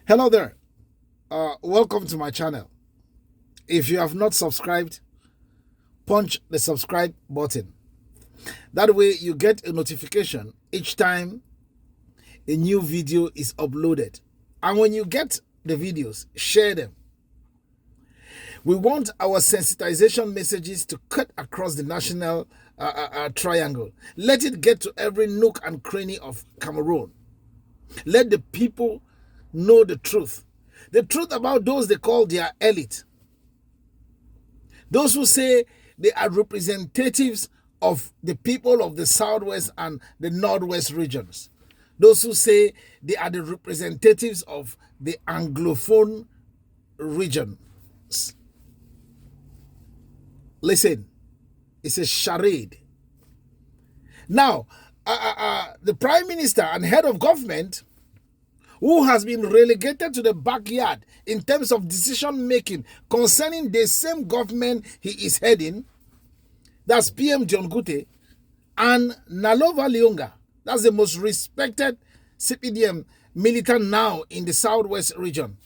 Hello there. Welcome to my channel. If you have not subscribed, punch the subscribe button. That way you get a notification each time a new video is uploaded. And when you get the videos, share them. We want our sensitization messages to cut across the national triangle. Let it get to every nook and cranny of Cameroon. Let the people know the truth. The truth about those they call their elite. Those who say they are representatives of the people of the Southwest and the Northwest regions. Those who say they are the representatives of the Anglophone regions. Listen, it's a charade. Now, the Prime Minister and head of government, who has been relegated to the backyard in terms of decision-making concerning the same government he is heading, that's PM John Ngute, and Nalova Lyonga, that's the most respected CPDM militant now in the Southwest region.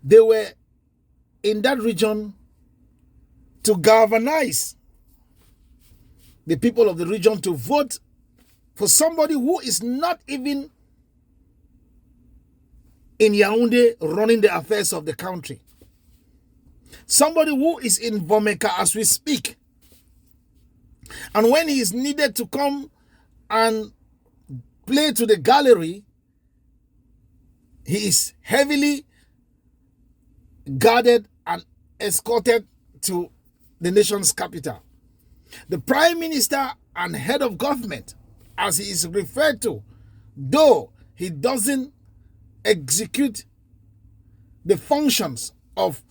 They were in that region to galvanize the people of the region to vote for somebody who is not even in Yaoundé running the affairs of the country. Somebody who is in Vomeka as we speak. And when he is needed to come and play to the gallery, he is heavily guarded and escorted to the nation's capital. The Prime Minister and head of government, as he is referred to, though he doesn't execute the functions of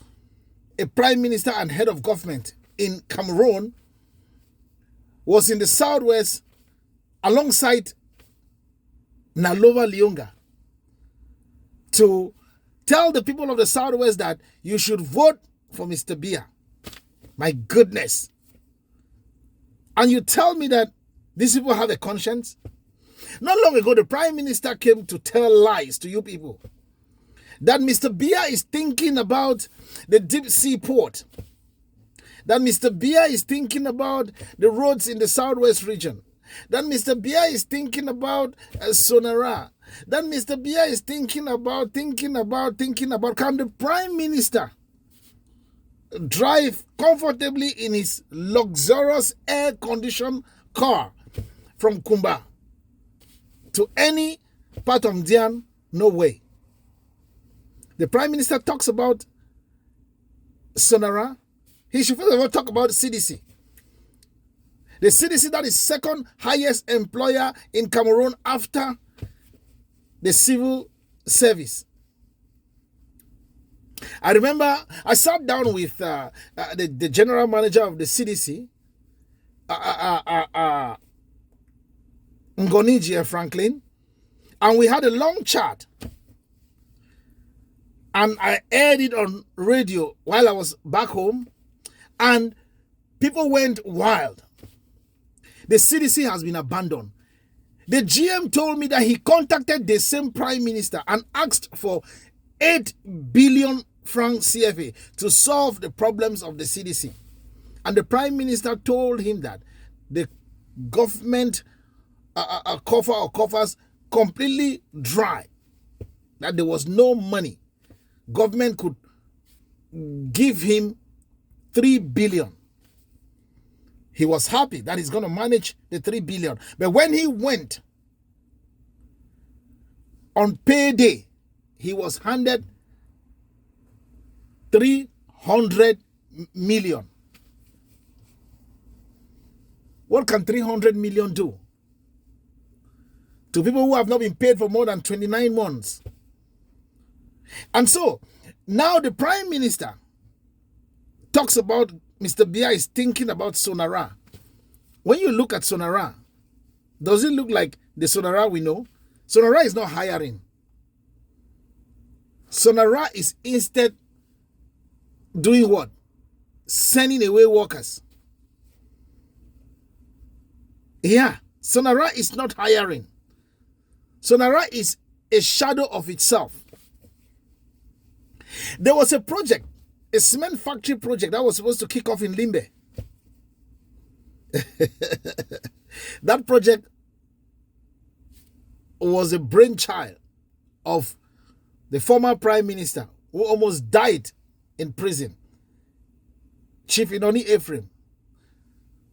a Prime Minister and head of government in Cameroon, was in the Southwest alongside Nalova Lyonga to tell the people of the Southwest that you should vote for Mr. Biya. My goodness. And you tell me that these people have a conscience? Not long ago, the Prime Minister came to tell lies to you people. That Mr. Biya is thinking about the deep sea port. That Mr. Biya is thinking about the roads in the Southwest region. That Mr. Biya is thinking about Sonara. That Mr. Biya is thinking about. Can the Prime Minister drive comfortably in his luxurious air-conditioned car from Kumba to any part of Dion? No way. The Prime Minister talks about Sonara. He should first of all talk about the CDC. The CDC that is second highest employer in Cameroon after the civil service. I remember I sat down with the general manager of the CDC, Ngoniji Franklin, and we had a long chat. And I aired it on radio while I was back home, and people went wild. The CDC has been abandoned. The GM told me that he contacted the same Prime Minister and asked for 8 billion francs CFA to solve the problems of the CDC. And the Prime Minister told him that the government coffers completely dry, that there was no money. Government could give him 3 billion. He was happy that he's going to manage the 3 billion. But when he went on payday, he was handed 300 million. What can 300 million do to people who have not been paid for more than 29 months? And so, now the Prime Minister talks about Mr. Biya is thinking about Sonara. When you look at Sonara, does it look like the Sonara we know? Sonara is not hiring. Sonara is instead doing what? Sending away workers. Yeah, Sonara is not hiring. Sonara is a shadow of itself. There was a project, a cement factory project that was supposed to kick off in Limbe. That project was a brainchild of the former prime minister who almost died in prison, Chief Inoni Ephraim.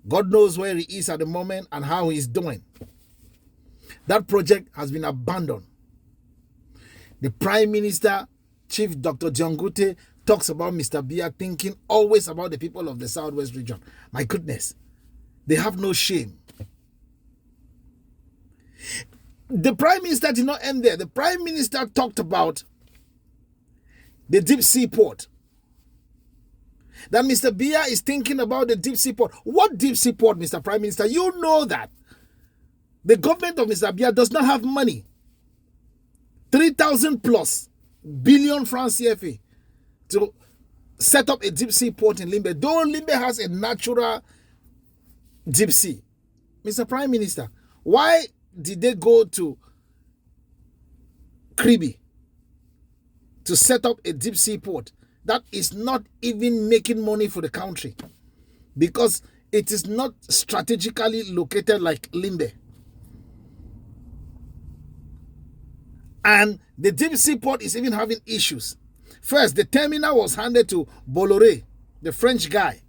God knows where he is at the moment and how he's doing. That project has been abandoned. The prime minister, Chief Dr. Dion Ngute, talks about Mr. Biya thinking always about the people of the Southwest region. My goodness, they have no shame. The prime minister did not end there. The prime minister talked about the deep sea port. That Mr. Biya is thinking about the deep sea port. What deep sea port, Mr. Prime Minister? You know that the government of Mr. Biya does not have money. 3,000 plus billion francs CFA to set up a deep sea port in Limbe. Though Limbe has a natural deep sea. Mr. Prime Minister, why did they go to Kribi to set up a deep sea port that is not even making money for the country because it is not strategically located like Limbe? And the deep sea port is even having issues. First, the terminal was handed to Bolloré, the French guy.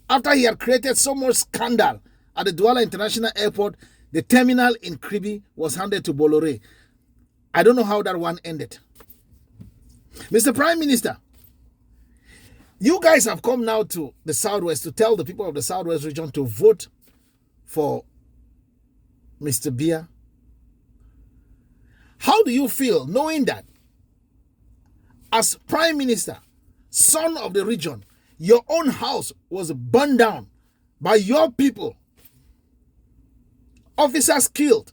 After he had created so much scandal at the Douala International Airport, the terminal in Kribi was handed to Bolloré. I don't know how that one ended. Mr. Prime Minister, you guys have come now to the Southwest to tell the people of the Southwest region to vote for Mr. Biya. How do you feel knowing that as Prime Minister, son of the region, your own house was burned down by your people, officers killed?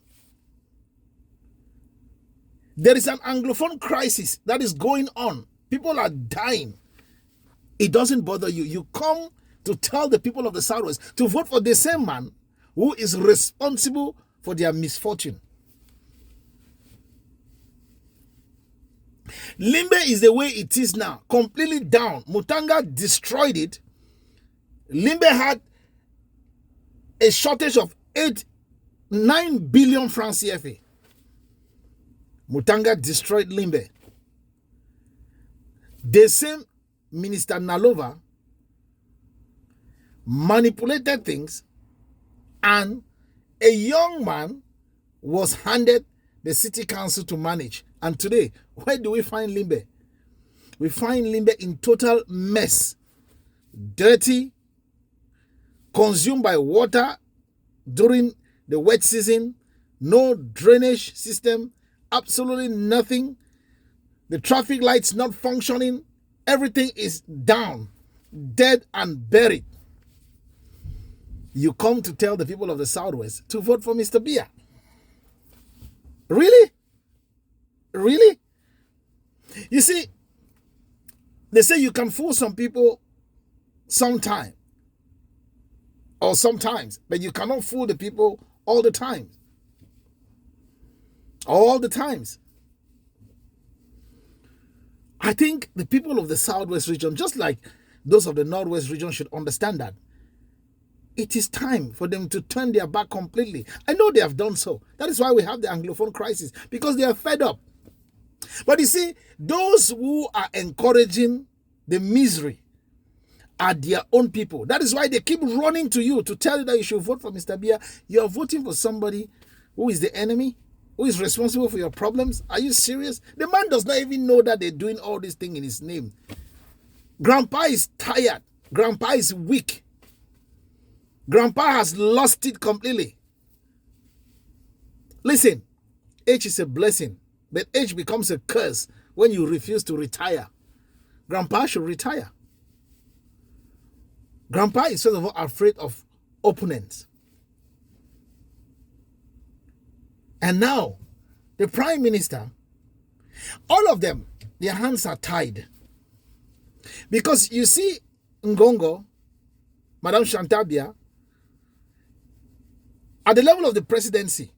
There is an Anglophone crisis that is going on. People are dying. It doesn't bother you. You come to tell the people of the Southwest to vote for the same man who is responsible for their misfortune. Limbe is the way it is now, completely down. Mutanga destroyed it. Limbe had a shortage of 9 billion francs CFA. Mutanga destroyed Limbe. The same Minister Nalova manipulated things, and a young man was handed the city council to manage. And today, where do we find Limbe? We find Limbe in total mess. Dirty, consumed by water during the wet season, no drainage system, absolutely nothing. The traffic lights not functioning. Everything is down, dead and buried. You come to tell the people of the Southwest to vote for Mr. Biya. Really? Really? You see, they say you can fool some people sometime or sometimes, but you cannot fool the people all the time. All the times. I think the people of the Southwest region, just like those of the Northwest region, should understand that it is time for them to turn their back completely. I know they have done so. That is why we have the Anglophone crisis, because they are fed up. But you see, those who are encouraging the misery are their own people. That is why they keep running to you to tell you that you should vote for Mr. Biya. You are voting for somebody who is the enemy, who is responsible for your problems. Are you serious? The man does not even know that they're doing all these things in his name. Grandpa is tired. Grandpa is weak. Grandpa has lost it completely. Listen, age is a blessing, but age becomes a curse when you refuse to retire. Grandpa should retire. Grandpa is first of all afraid of opponents. And now, the Prime Minister, all of them, their hands are tied. Because you see, Ngongo, Madame Chantabia, at the level of the presidency,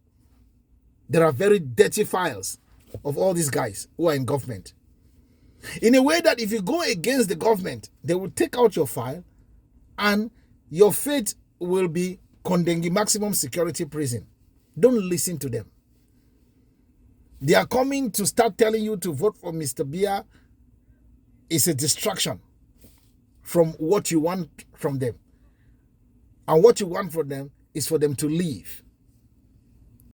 there are very dirty files of all these guys who are in government. In a way that if you go against the government, they will take out your file and your fate will be Kondengi maximum security prison. Don't listen to them. They are coming to start telling you to vote for Mr. Bia. It's a distraction from what you want from them. And what you want from them is for them to leave.